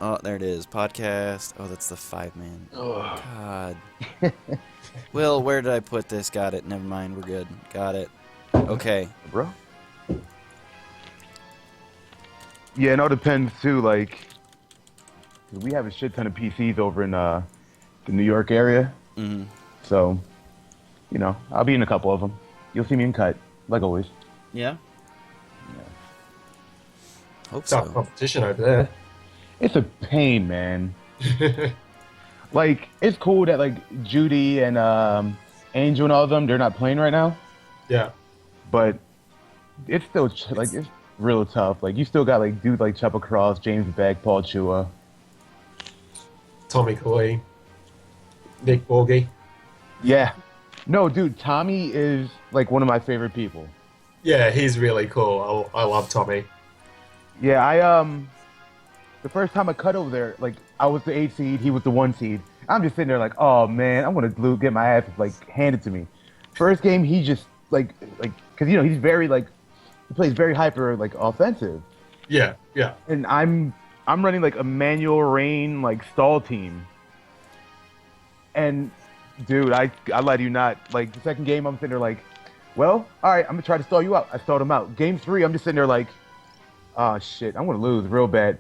Oh, there it is. Podcast. Oh, that's the 5-man. Ugh. God. Will, where did I put this? Got it. Never mind. We're good. Got it. Okay. Bro. Yeah, it all depends too. Like, 'cause we have a shit ton of PCs over in the New York area. Mm-hmm. So, I'll be in a couple of them. You'll see me in cut, like always. Yeah? Yeah. Hope Tough so. competition over there. It's a pain, man. Like, it's cool that like Judy and Angel and all of them, they're not playing right now. Yeah. But it's still like it's real tough. Like you still got like dudes like Chupa Cross, James Beck, Paul Chua. Tommy Coy, Nick Borgie. Yeah. No, dude, Tommy is like one of my favorite people. Yeah, he's really cool. I love Tommy. Yeah, the first time I cut over there, like I was the 8 seed, he was the 1 seed. I'm just sitting there like, oh man, I'm gonna get my ass like handed to me. First game, he just like, cause he's very like, he plays very hyper like offensive, Yeah, yeah. and I'm running like a manual rain like stall team. And dude, I lied to you not. Like the second game, I'm sitting there like, well, all right, I'm gonna try to stall you out. I stalled him out. Game 3, I'm just sitting there like, oh shit, I'm gonna lose real bad.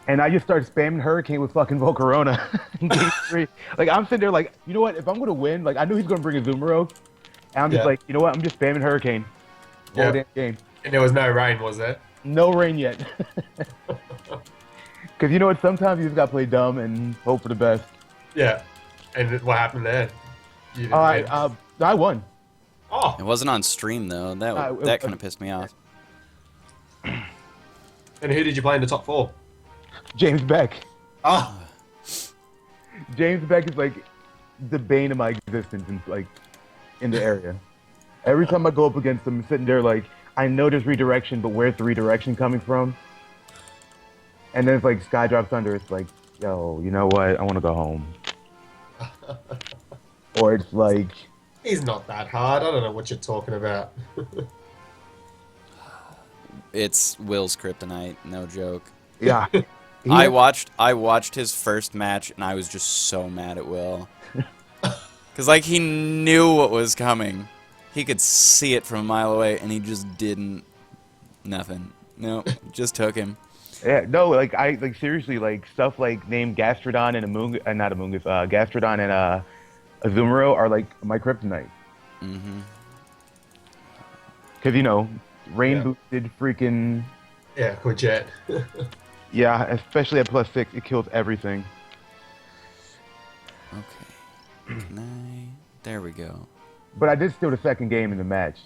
And I just started spamming Hurricane with fucking Volcarona in game 3. Like I'm sitting there like, you know what? If I'm gonna win, like I knew he's gonna bring a Zoomeroo, and I'm just like, you know what? I'm just spamming Hurricane. Whole damn game. And there was no rain, was there? No rain yet. Because you know what? Sometimes you just gotta play dumb and hope for the best. Yeah. And what happened there? You didn't All win. right, I won. Oh, It wasn't on stream, though. That kind of pissed me off. and who did you play in the top 4? James Beck. Oh, James Beck is like the bane of my existence in the area. Every time I go up against him, I'm sitting there like, I know there's redirection, but where's the redirection coming from? And then it's like Sky Drops Thunder. It's like, yo, you know what? I want to go home. Or it's like, he's not that hard. I don't know what you're talking about. It's Will's kryptonite. No joke. yeah. I watched his first match, and I was just so mad at Will. Because, like, he knew what was coming. He could see it from a mile away, and he just didn't. Nothing. No, just took him. Yeah, no, like seriously, like stuff like named Gastrodon and Gastrodon and Azumarill are like my kryptonite. Mm-hmm. Because rain boosted freaking. Yeah, Courgette. Yeah, especially at +6, it kills everything. Okay. Can I... There we go. But I did steal the second game in the match.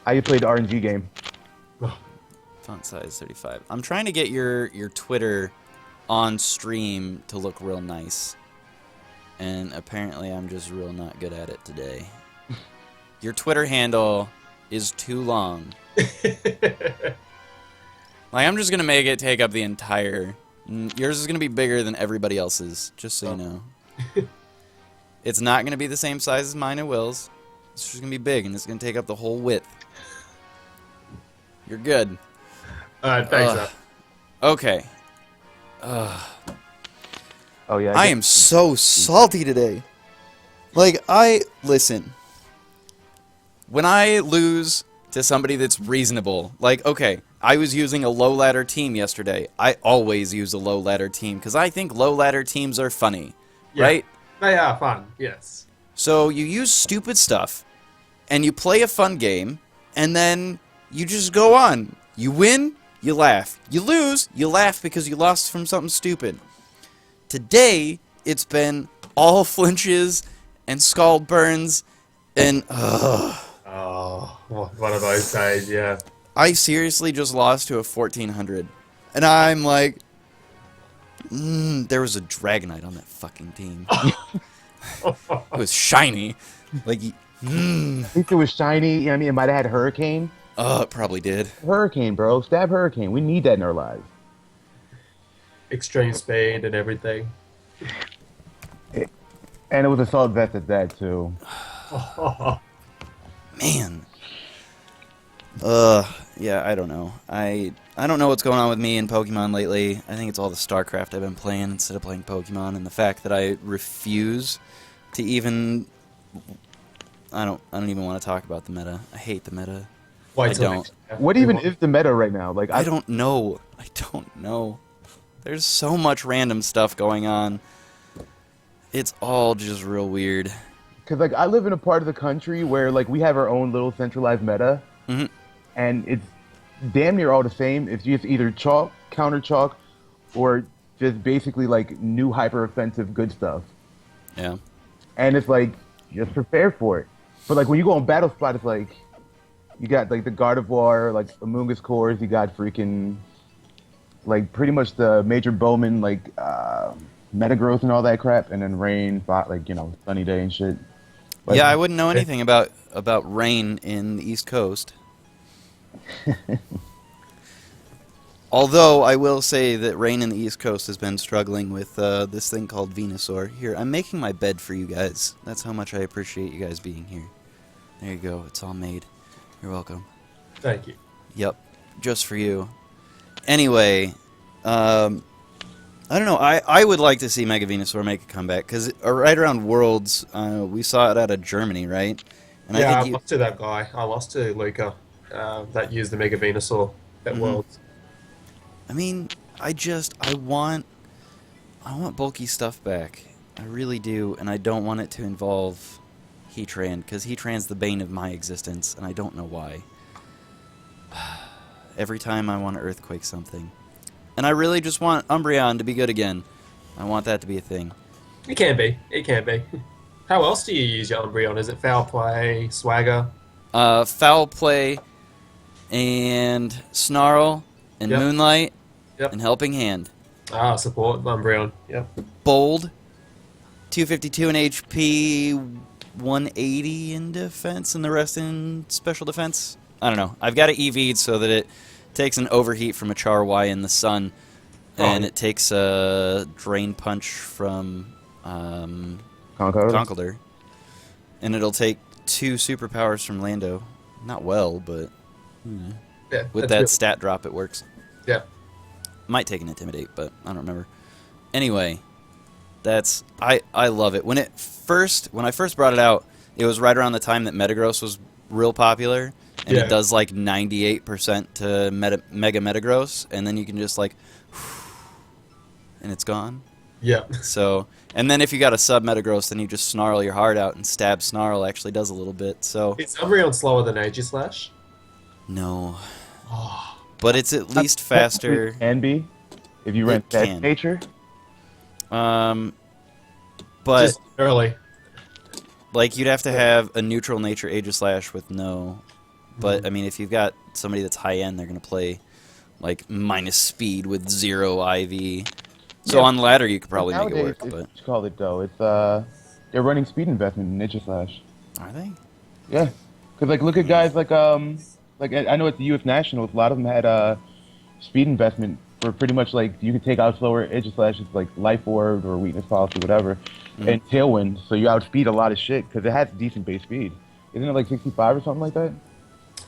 I played the RNG game. Font size 35. I'm trying to get your Twitter on stream to look real nice. And apparently I'm just real not good at it today. Your Twitter handle is too long. Like, I'm just going to make it take up the entire... Yours is going to be bigger than everybody else's, just so you know. It's not going to be the same size as mine and Will's. It's just going to be big, and it's going to take up the whole width. You're good. Thanks, Zach. Okay. Oh yeah. I am so salty today. Like, listen. When I lose to somebody that's reasonable, like, okay, I was using a low ladder team yesterday. I always use a low ladder team because I think low ladder teams are funny, right? They are fun, yes. So you use stupid stuff, and you play a fun game, and then you just go on. You win, you laugh. You lose, you laugh because you lost from something stupid. Today, it's been all flinches and scald burns, and Oh, one of those days, yeah. I seriously just lost to a 1400. And I'm like, there was a Dragonite on that fucking team. It was shiny. Like, I think it was shiny. You know what I mean? It might have had Hurricane. oh, it probably did. Hurricane, bro. Stab Hurricane. We need that in our lives. Extreme speed and everything. And it was a solid vest at that, too. Man. Yeah, I don't know. I I don't know what's going on with me and Pokemon lately. I think it's all the StarCraft I've been playing instead of playing Pokemon, and the fact that I refuse to even... I don't even want to talk about the meta. I hate the meta. Wait I till don't. next year. What even is the meta right now? Like I don't know. I don't know. There's so much random stuff going on. It's all just real weird. Because like I live in a part of the country where like we have our own little centralized meta, and it's damn near all the same. It's just either chalk, counter chalk, or just basically like new hyper offensive good stuff. Yeah. And it's like just prepare for it. But like when you go on Battle Spot, it's like you got like the Gardevoir, like Amoonguss cores. You got freaking like pretty much the major Bowman like Metagross and all that crap, and then Rain, like Sunny Day and shit. Like, Yeah, I wouldn't know anything about rain in the East Coast. Although I will say that rain in the East Coast has been struggling with this thing called Venusaur. Here, I'm making my bed for you guys. That's how much I appreciate you guys being here. There you go. It's all made. You're welcome. Thank you. Yep. Just for you. Anyway, I don't know. I would like to see Mega Venusaur make a comeback, because right around Worlds, we saw it out of Germany, right? And Yeah, I think lost to that guy. I lost to Luca that used the Mega Venusaur at Worlds. I mean, I want bulky stuff back. I really do, and I don't want it to involve Heatran, because Heatran's the bane of my existence, and I don't know why. Every time I want to Earthquake something. And I really just want Umbreon to be good again. I want that to be a thing. It can be. It can be. How else do you use your Umbreon? Is it Foul Play, Swagger? Foul Play, and Snarl, and Yep. Moonlight, Yep. and Helping Hand. Ah, support Umbreon. Yep. Bold, 252 in HP, 180 in defense, and the rest in special defense. I don't know. I've got it EV'd so that it takes an overheat from a Char-Y in the sun, and it takes a Drain Punch from Conkeldurr. And it'll take 2 superpowers from Lando. Not well, but Yeah, with that's that good. stat drop it works. Yeah. Might take an Intimidate, but I don't remember. Anyway, that's I love it. When I first brought it out, it was right around the time that Metagross was real popular, and Yeah. it does like 98% to Mega Metagross, and then you can just like, and it's gone. Yeah. So, and then if you got a sub Metagross, then you just snarl your heart out, and stab snarl actually does a little bit. So Is Umbreon slower than Aegislash? no, Oh. but it's at least faster. Can be if you rent that can. nature. But Just early. like you'd have to have a neutral nature Aegislash with no. But I mean, if you've got somebody that's high end, they're gonna play like minus speed with 0 IV. So Yeah. on ladder, you could probably make it Nowadays, work. it's, But what you call it though? It's they're running speed investment in Ninja Slash. are they? Yeah, because like look at guys like I know at the UF Nationals, a lot of them had speed investment for pretty much like you could take out slower Edge Slashes like Life Orb or Weakness Policy, whatever, and Tailwind, so you outspeed a lot of shit because it has decent base speed. Isn't it like 65 or something like that?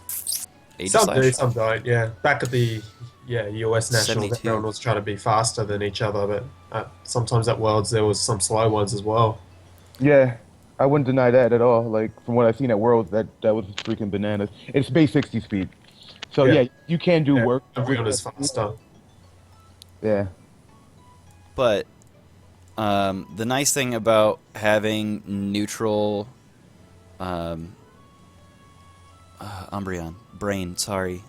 Some do, Aegislash. some don't. Yeah. Back at the US Nationals, 72. everyone was trying to be faster than each other, but sometimes at Worlds there was some slow ones as well. Yeah, I wouldn't deny that at all. Like from what I've seen at Worlds, that was freaking bananas. It's base 60 speed, so Yeah. yeah, you can do work. Umbreon is faster. Yeah. But the nice thing about having neutral Umbreon, brain, sorry.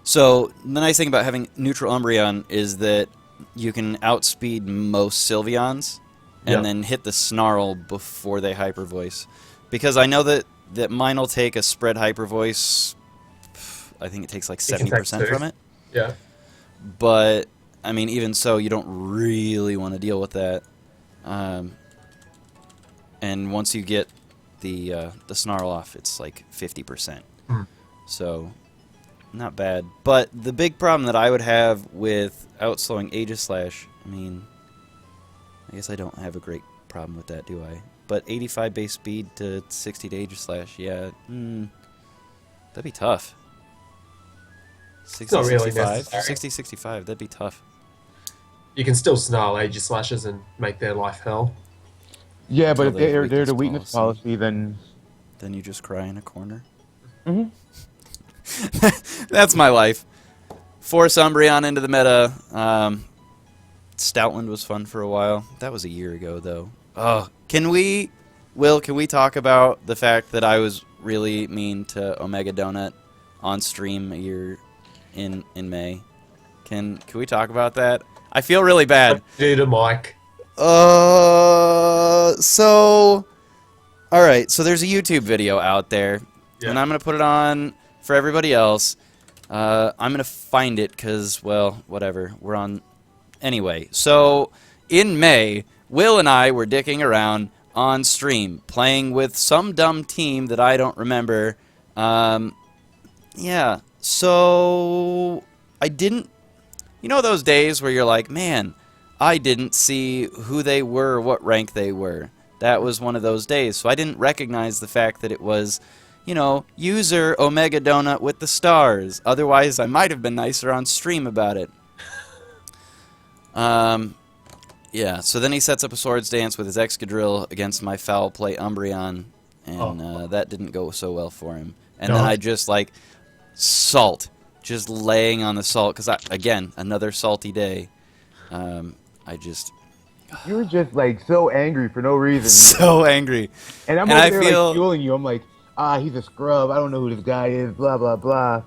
So the nice thing about having neutral Umbreon is that you can outspeed most Sylveons and Yep. then hit the Snarl before they Hyper Voice. Because I know that mine will take a spread Hyper Voice, I think it takes like It can take 70% two. from it. Yeah. But I mean, even so, you don't really want to deal with that. And once you get the snarl off, it's like 50%. Hmm. So, not bad. But the big problem that I would have with outslowing Aegislash, I mean, I guess I don't have a great problem with that, do I? But 85 base speed to 60 to Aegislash, yeah, that'd be tough. 60, not really 65? necessary. 60, 65, that'd be tough. You can still snarl Aegis Slashes and make their life hell. Yeah, but Until if they have they're the weakness weakness policy, then Then you just cry in a corner. Mhm. That's my life. Force Umbreon into the meta. Stoutland was fun for a while. That was a year ago, though. Oh, can we talk about the fact that I was really mean to Omega Donut on stream a year in May? Can we talk about that? I feel really bad. Due to Mike. So, all right. So there's a YouTube video out there, Yeah. and I'm gonna put it on for everybody else. I'm gonna find it because, well, whatever. We're on anyway. So in May, Will and I were dicking around on stream, playing with some dumb team that I don't remember. Yeah. So I didn't. You know those days where you're like, man, I didn't see who they were, what rank they were. That was one of those days. So I didn't recognize the fact that it was, you know, user Omega Donut with the stars. Otherwise, I might have been nicer on stream about it. Yeah, so then he sets up a swords dance with his Excadrill against my foul play Umbreon, and that didn't go so well for him. And then I just, like, salt. Just laying on the salt, because, again, another salty day. I just... you were just like so angry for no reason. so angry. And I'm And over I there feel- like fueling you. I'm like, he's a scrub. I don't know who this guy is. Blah blah blah.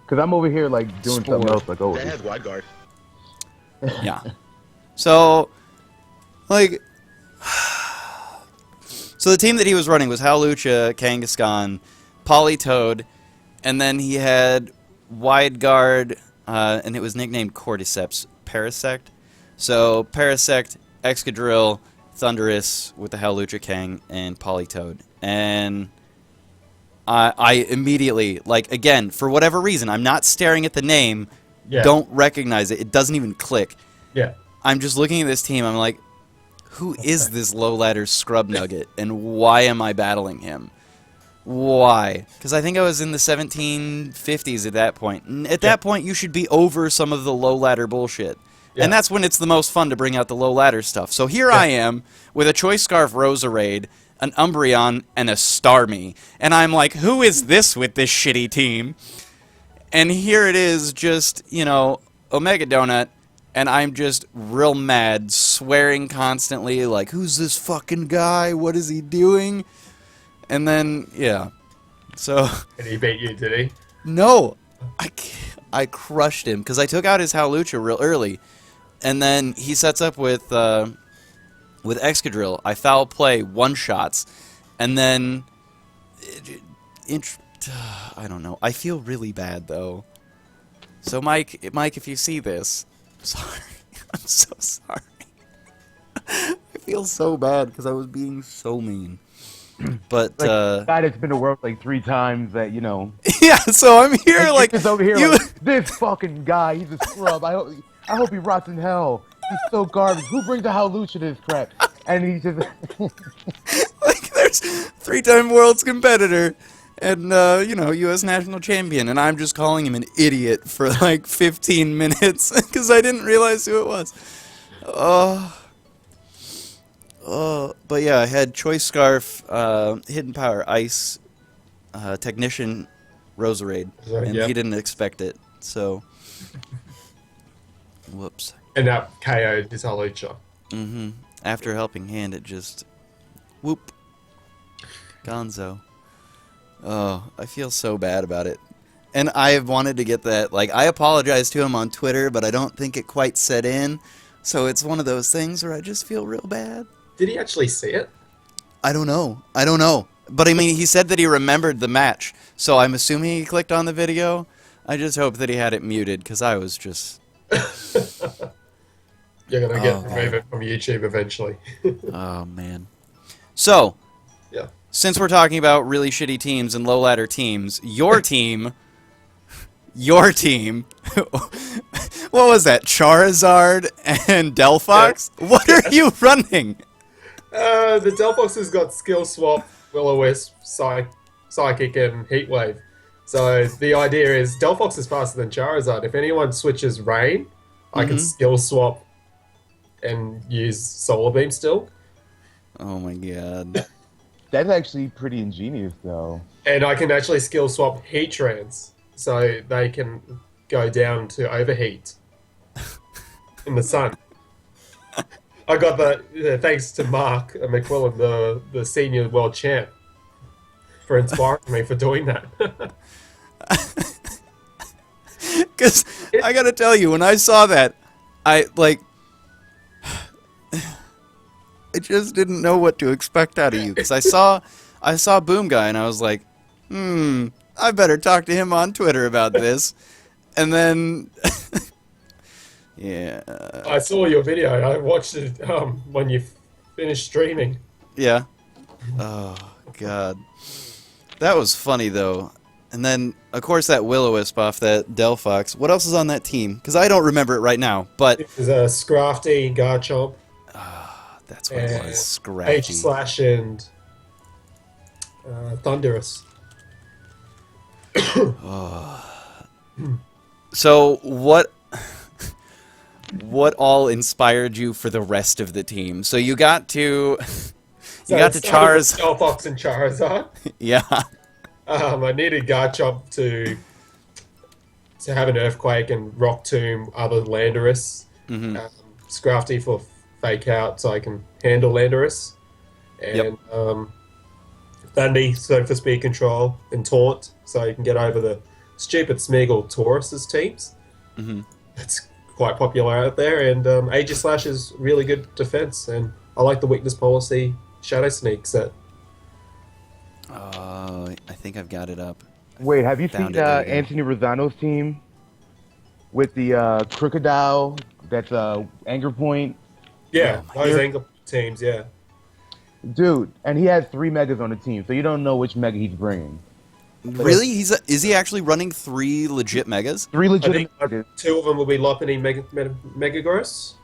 Because I'm over here like doing something Spore. else. Like, oh, That has wide guard. Yeah. So, like... So the team that he was running was Hawlucha, Kangaskhan, Politoed, and then he had Wide Guard, and it was nicknamed Cordyceps Parasect. So Parasect, Excadrill, Thundurus with the Hawlucha Kang, and Politoed. And I immediately, like, again, for whatever reason, I'm not staring at the name, Yeah. don't recognize it, it doesn't even click. Yeah. I'm just looking at this team, I'm like, who is this low ladder scrub nugget, and why am I battling him? Why? Because I think I was in the 1750s at that point. And at that point, you should be over some of the low ladder bullshit. Yeah. And that's when it's the most fun to bring out the low ladder stuff. So here I am with a Choice Scarf Roserade, an Umbreon, and a Starmie. And I'm like, who is this with this shitty team? And here it is, just, you know, Omega Donut, and I'm just real mad, swearing constantly, like, who's this fucking guy? What is he doing? And then, yeah. So, And he beat you, did he? no, I crushed him, because I took out his Hawlucha real early. And then he sets up with Excadrill. I foul play one-shots, and then... I don't know. I feel really bad, though. So, Mike, if you see this, I'm sorry. I'm so sorry. I feel so bad because I was being so mean. But, like guy that's been to work like 3 times. That you know. yeah, so I'm here, like... just over here, you- like, this fucking guy. He's a scrub. I hope he rots in hell. He's so garbage. Who brings a Hawlucha to this crap? And he's just. like, there's 3-time world's competitor and, you know, U.S. national champion, and I'm just calling him an idiot for, like, 15 minutes because I didn't realize who it was. But yeah, I had Choice Scarf, Hidden Power, Ice, Technician, Roserade, and Yep. he didn't expect it, so... Whoops. And that KO'd his Hawlucha. Mm-hmm. After Helping Hand, it just... Whoop. Gonzo. Oh, I feel so bad about it. And I wanted to get that, like, I apologized to him on Twitter, but I don't think it quite set in. So it's one of those things where I just feel real bad. Did he actually see it? I don't know. But I mean, he said that he remembered the match. So I'm assuming he clicked on the video. I just hope that he had it muted, because I was just... You're gonna get Oh, man. removed from YouTube eventually. Oh, man. So... Yeah. Since we're talking about really shitty teams and low ladder teams, your team, what was that? Charizard and Delphox? Yeah. What are you running? The Delphox has got Skill Swap, Will-O-Wisp, Psychic, and Heat Wave. So the idea is Delphox is faster than Charizard. If anyone switches Rain, I can skill swap and use Solar Beam still. Oh my god. That's actually pretty ingenious, though. And I can actually skill swap Heatrans, so they can go down to overheat in the sun. I got that thanks to Mark McQuillan, the senior world champ, for inspiring me for doing that. Because I gotta tell you, when I saw that, I just didn't know what to expect out of you. Because I saw BOOMGUY and I was like, I better talk to him on Twitter about this. And then, yeah. I saw your video. I watched it when you finished streaming. Yeah. Oh God, that was funny though. And then, of course, that Will-O-Wisp off that Delphox. What else is on that team? Because I don't remember it right now. But There's a Scrafty, Garchomp, that's what it was. Scratchy. H-Slash, and Thunderous. So what all inspired you for the rest of the team? So you got to Charizard. Delphox and Charizard. Yeah. I needed Garchomp to have an Earthquake and Rock Tomb other Landorus. Scrafty for Fake Out so I can handle Landorus. And Thundy so for speed control, and Taunt so you can get over the stupid Smeagol Taurus's teams. It's quite popular out there, and Aegislash is really good defense, and I like the weakness policy Shadow Sneak set. I think I've got it up. Wait, have you Found seen it, there you go. Anthony Rosano's team with the Crocodile? That's Anger Point, Yeah, Oh, those angle teams, yeah. dude. And he has 3 megas on the team, so you don't know which mega he's bringing. Really? Is he actually running 3 legit megas? 3 I legitimate think megas. 2 of them will be Lopunny Mega Gross.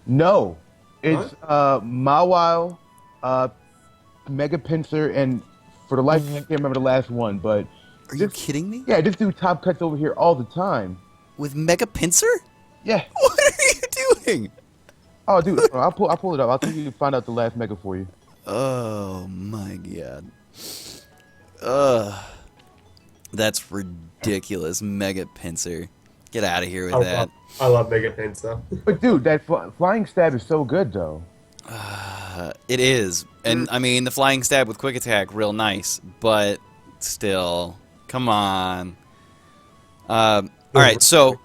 No, it's Mawile, Mega Pinsir, and for the life of me, I can't remember the last one. But Are you kidding me? yeah, this dude top cuts over here all the time. With Mega Pinsir? Yeah. What are you doing? Oh, dude, I'll pull it up. I'll see if you can find out the last mega for you. Oh my god. That's ridiculous. Mega Pinsir. Get out of here with that. I love Mega Pinsir. But dude, that flying stab is so good though. It is. And I mean, the flying stab with quick attack, real nice. But still, come on. Alright, so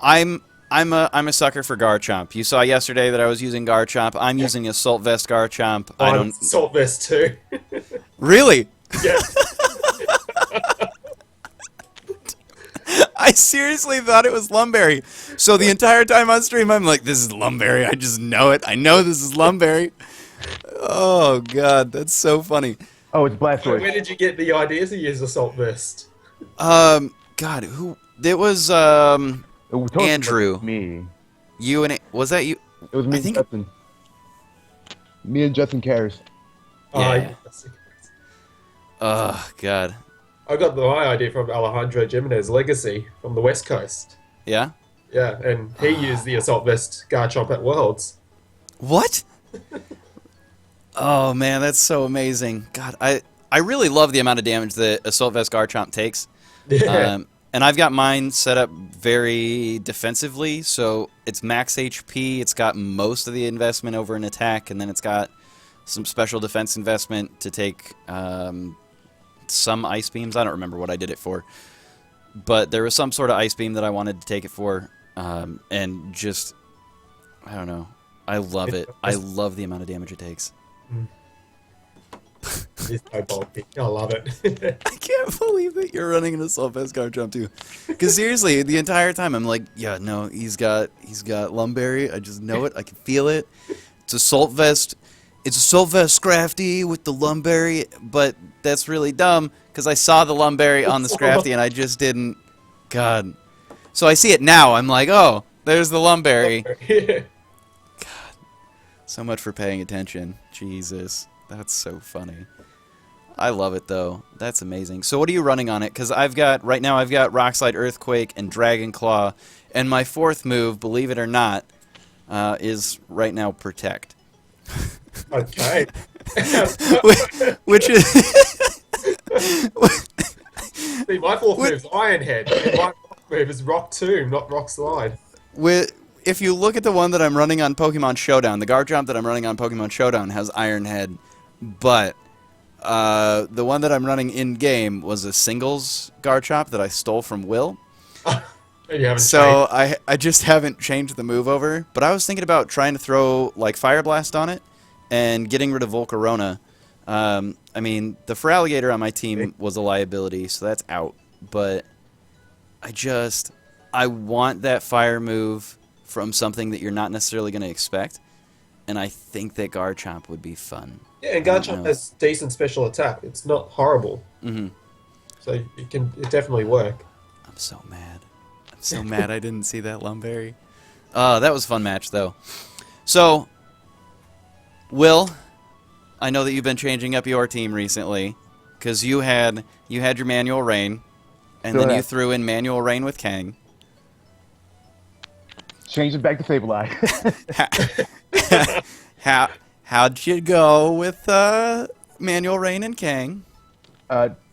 I'm a sucker for Garchomp. You saw yesterday that I was using Garchomp. I'm using Assault Vest Garchomp. I don't Salt Vest too. really. Yeah. I seriously thought it was Lumberry. So the entire time on stream, I'm like, this is Lumberry. I just know it. I know this is Lumberry. Oh, God. That's so funny. Oh, it's Blastoise. Where did you get the idea to use Assault Vest? God, who? It was, It was totally Andrew. Me. You and it. Was that you? It was me I and think- Justin. Me and Justin Karras. Yeah. Oh, God. I got my idea from Alejandro Jimenez Legacy from the West Coast. Yeah? Yeah, and he used the Assault Vest Garchomp at Worlds. What? Oh, man, that's so amazing. God, I really love the amount of damage that Assault Vest Garchomp takes. Yeah. And I've got mine set up very defensively, so it's max HP, it's got most of the investment over an attack, and then it's got some special defense investment to take some ice beams. I don't remember what I did it for. But there was some sort of ice beam that I wanted to take it for, and just, I don't know. I love it. I love the amount of damage it takes. It's so bulky. I love it. I can't believe that you're running an Assault Vest Garchomp too. Because seriously, the entire time I'm like, yeah, no, he's got Lumberry. I just know it. I can feel it. It's Assault Vest. It's Assault Vest Scrafty with the Lumberry, but that's really dumb because I saw the Lumberry on the Scrafty and I just didn't. God. So I see it now. I'm like, oh, there's the Lumberry. Yeah. So much for paying attention. Jesus. That's so funny. I love it though. That's amazing. So what are you running on it? Because right now I've got Rock Slide, Earthquake, and Dragon Claw, and my fourth move, believe it or not, is right now Protect. Okay. Which is See, my fourth move is Iron Head, and my fourth move is Rock Tomb, not Rock Slide. if you look at the one that I'm running on Pokemon Showdown, the Garchomp that I'm running on Pokemon Showdown has Iron Head, but the one that I'm running in game was a singles Garchomp that I stole from Will. And you haven't So changed. I just haven't changed the move over, but I was thinking about trying to throw like Fire Blast on it and getting rid of Volcarona. I mean, the Feraligatr on my team was a liability, so that's out. But I want that fire move from something that you're not necessarily going to expect, and I think that Garchomp would be fun. Yeah, and Garchomp has decent special attack. It's not horrible. Mm-hmm. So it definitely work. I'm so mad. I'm so mad I didn't see that Lumberry. That was a fun match, though. So, Will, I know that you've been changing up your team recently, because you had your Manual Rain, and then you threw in Manual Rain with Kang. Change it back to Sableye. How'd you go with Manual Rain and Kang?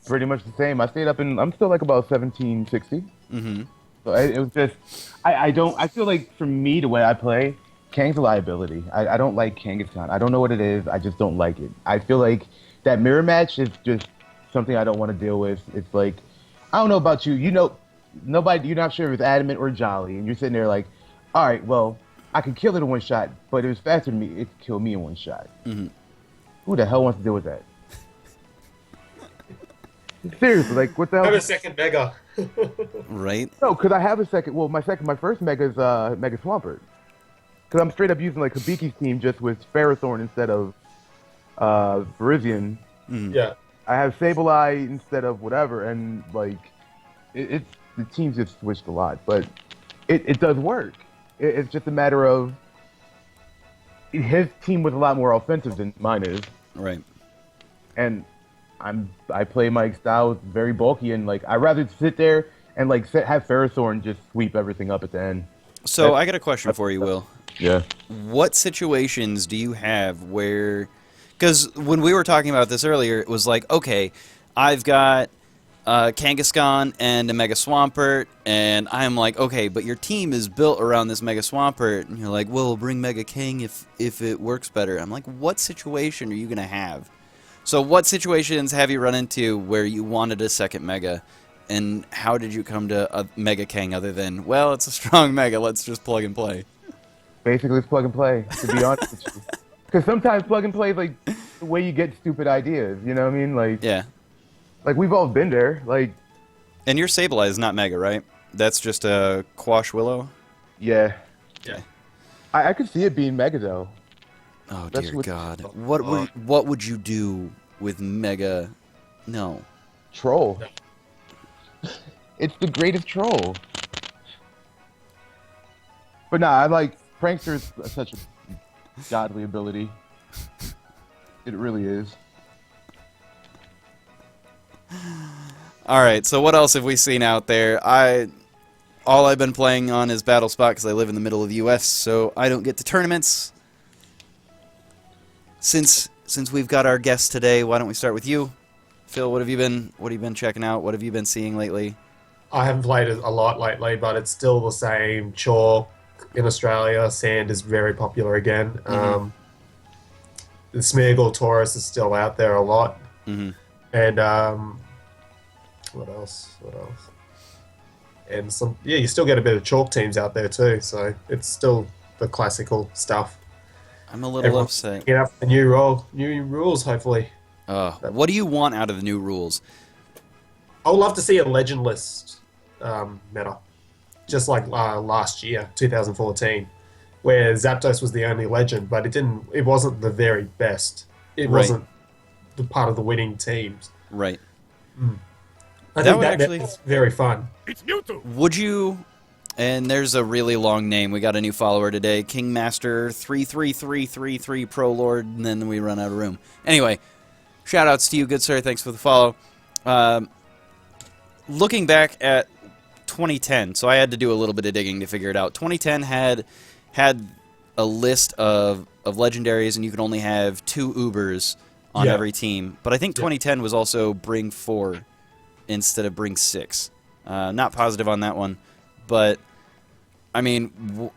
Pretty much the same. I stayed up I'm still like about 1760. Mm-hmm. So it was just, I feel like for me, the way I play, Kang's a liability. I don't like Kangaskhan. I don't know what it is. I just don't like it. I feel like that mirror match is just something I don't want to deal with. It's like, I don't know about you. You know, you're not sure if it's Adamant or Jolly, and you're sitting there like, all right, well, I could kill it in one shot, but it was faster than me. It could kill me in one shot. Mm-hmm. Who the hell wants to deal with that? Seriously, like, what the hell? Have a second Mega. Right? No, because I have a second. Well, my first Mega is Mega Swampert. Because I'm straight up using like Hibiki's team just with Ferrothorn instead of Virizion. Mm. Yeah. I have Sableye instead of whatever, and like, the teams just switched a lot, but it does work. It's just a matter of his team was a lot more offensive than mine is, Right. and I play my style very bulky, and like I'd rather sit there and like have Ferrothorn just sweep everything up at the end. So I got a question for you, Will. Yeah. What situations do you have where... Because when we were talking about this earlier, it was like, okay, I've got Kangaskhan and a Mega Swampert, and I'm like, okay, but your team is built around this Mega Swampert, and you're like, well, we'll bring Mega King if it works better. I'm like, what situation are you going to have? So what situations have you run into where you wanted a second Mega, and how did you come to a Mega King other than, well, it's a strong Mega, let's just plug and play? Basically, it's plug and play, to be honest with you. Because sometimes plug and play is like the way you get stupid ideas, you know what I mean? Like, Yeah. like we've all been there. Like, And your Sableye is not Mega, right? That's just a Quash Willow? yeah. Yeah. I could see it being Mega, though. Oh, That's dear what- God. What would you do with Mega? No. Troll. It's the greatest troll. But nah, I like Prankster is such a godly ability. It really is. All right, so what else have we seen out there? All I've been playing on is Battle Spot because I live in the middle of the U.S., so I don't get to tournaments. Since we've got our guest today, why don't we start with you, Phil? What have you been checking out? What have you been seeing lately? I haven't played it a lot lately, but it's still the same. Chalk in Australia, sand is very popular again. Mm-hmm. The Smeargle Taurus is still out there a lot. Mm-hmm. And what else? And some, yeah, you still get a bit of chalk teams out there too. So it's still the classical stuff. I'm a little Everyone's upset. Get up the new rules, hopefully. What do you want out of the new rules? I would love to see a legend list meta, just like last year, 2014, where Zapdos was the only legend, but it wasn't the very best. It Right. wasn't the part of the winning teams. Right. I That think would that actually- is very fun. Would you... And there's a really long name. We got a new follower today, Kingmaster 33333 Pro Lord, and then we run out of room. Anyway, Shout-outs to you, good sir. Thanks for the follow. Looking back at 2010, so I had to do a little bit of digging to figure it out. 2010 had a list of legendaries, and you could only have 2 Ubers on every team. But I think 2010 was also bring 4 instead of bring 6. Not positive on that one, but I mean,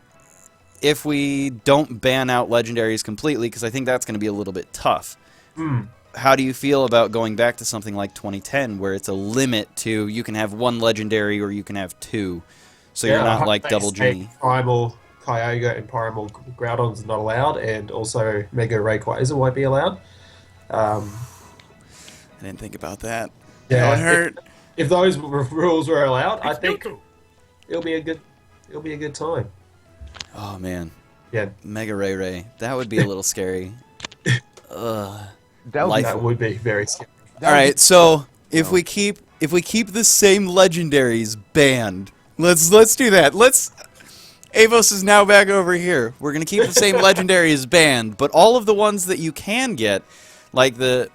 if we don't ban out legendaries completely, because I think that's going to be a little bit tough. How do you feel about going back to something like 2010, where it's a limit to you can have 1 legendary or you can have 2, so you're not like double Genie? Primal Kyogre and Primal Groudon's not allowed, and also Mega Rayquaza won't be allowed. I didn't think about that. Yeah, That would hurt. If those rules were allowed, I think it'll be a good time. Oh man, Yeah, Mega Ray. That would be a little scary. Ugh. that would be very scary. All right, so if we keep the same legendaries banned, let's do that. Avos is now back over here. We're gonna keep the same legendaries banned, but all of the ones that you can get, like the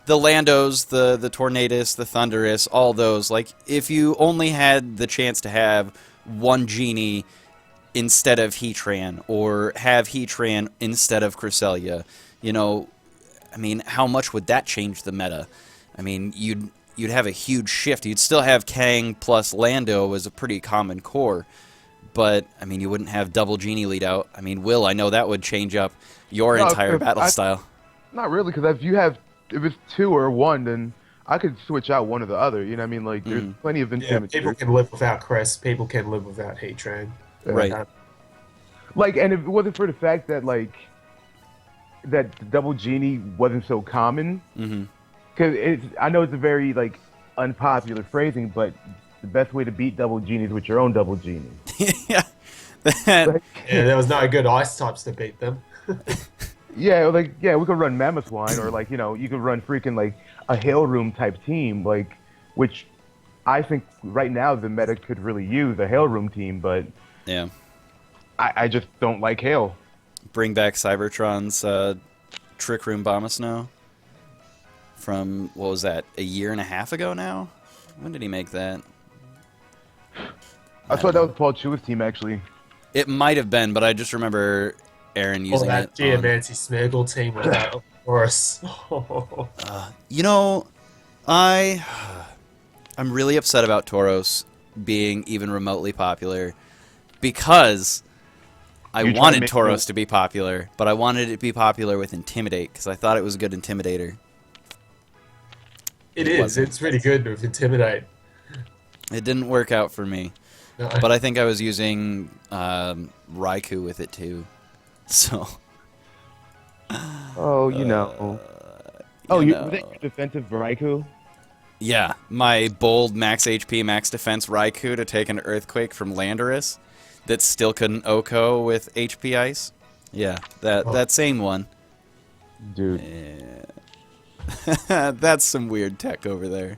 Landos, the Tornadus, the Thundurus, all those, like if you only had the chance to have 1 Genie instead of Heatran, or have Heatran instead of Cresselia, you know, I mean, how much would that change the meta? I mean, you'd have a huge shift. You'd still have Kang plus Lando as a pretty common core, but I mean, you wouldn't have double Genie lead out. I mean, Will, I know that would change up your entire battle style. Not really, because if it's 2 or 1, then I could switch out one or the other. You know what I mean? Like, there's plenty of infinite. People can live without Crest. People can live without Heatran. Right. Like, and if it wasn't for the fact that, like, that the double Genie wasn't so common, because I know it's a very, like, unpopular phrasing, but the best way to beat double Genie is with your own double Genie. Yeah. Like, There was no good ice types to beat them. yeah, we could run Mammothwine, or, like, you know, you could run freaking, like, a Hail Room type team, like, which I think right now the meta could really use a Hail Room team, but Yeah. I just don't like Hail. Bring back Cybertron's Trick Room Bombasnow from, what was that, a year and a half ago now? When did he make that? I thought that was Paul Chewy's team, actually. It might have been, but I just remember Aaron using that it. Geomancy Smeargle team without Horus. You know, I'm really upset about Tauros being even remotely popular, because I wanted Tauros to be popular, but I wanted it to be popular with Intimidate, because I thought it was a good Intimidator. It is. It's really good with Intimidate. It didn't work out for me. No. But I think I was using Raikou with it too. So. Oh, you know. Was that your defensive Raikou? Yeah, my bold max HP, max defense Raikou to take an Earthquake from Landorus that still couldn't OHKO with HP Ice. Yeah, that same one. Dude. Yeah. That's some weird tech over there.